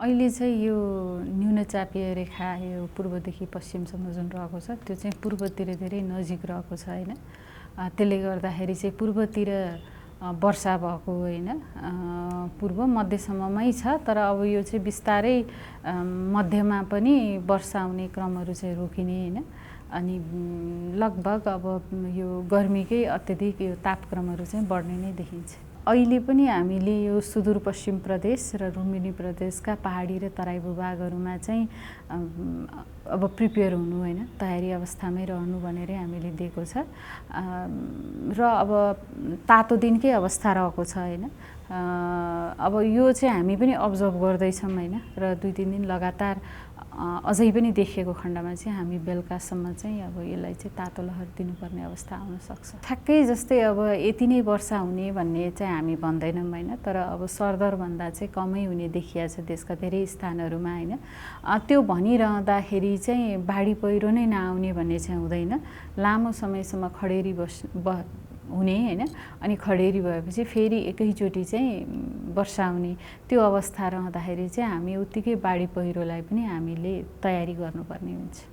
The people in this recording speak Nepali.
अहिले चाहिँ यो न्यूनचापीय रेखा यो पूर्वदेखि पश्चिमसम्म जुन रहेको छ त्यो चाहिँ पूर्वतिर धेरै नजिक रहेको छ होइन। त्यसले गर्दाखेरि चाहिँ पूर्वतिर वर्षा भएको होइन, पूर्व मध्यसम्ममै छ, तर अब यो चाहिँ बिस्तारै मध्यमा पनि वर्षा आउने क्रमहरू चाहिँ रोकिने होइन। अनि लगभग अब यो गर्मीकै अत्यधिक यो तापक्रमहरू चाहिँ बढ्ने नै देखिन्छ। अहिले पनि हामीले यो सुदूरपश्चिम प्रदेश र लुम्बिनी प्रदेशका पहाडी र तराई भूभागहरूमा चाहिँ अब प्रिपेयर हुनु होइन, तयारी अवस्थामै रहनु भनेर हामीले दिएको छ। र अब तातो दिनकै अवस्था रहेको छ होइन। अब यो चाहिँ हामी पनि अब्जर्भ गर्दैछौँ होइन, र 2-3 दिन लगातार अझै पनि देखिएको खण्डमा चाहिँ हामी बेलुकासम्म चाहिँ अब यसलाई चाहिँ तातो लहर दिनुपर्ने अवस्था आउन सक्छ। ठ्याक्कै जस्तै अब यति नै वर्षा हुने भन्ने चाहिँ हामी भन्दैनौँ होइन, तर अब सरदरभन्दा चाहिँ कमै हुने देखिया छ देशका धेरै स्थानहरूमा होइन। त्यो भनिरहँदाखेरि चाहिँ बाढी पहिरो नै नआउने भन्ने चाहिँ हुँदैन। लामो समयसम्म खडेरी हुने होइन, अनि खडेरी भएपछि फेरि एकैचोटि चाहिँ वर्षा हुने त्यो अवस्था रहँदाखेरि चाहिँ हामी उत्तिकै बाढी पहिरोलाई पनि हामीले तयारी गर्नुपर्ने हुन्छ।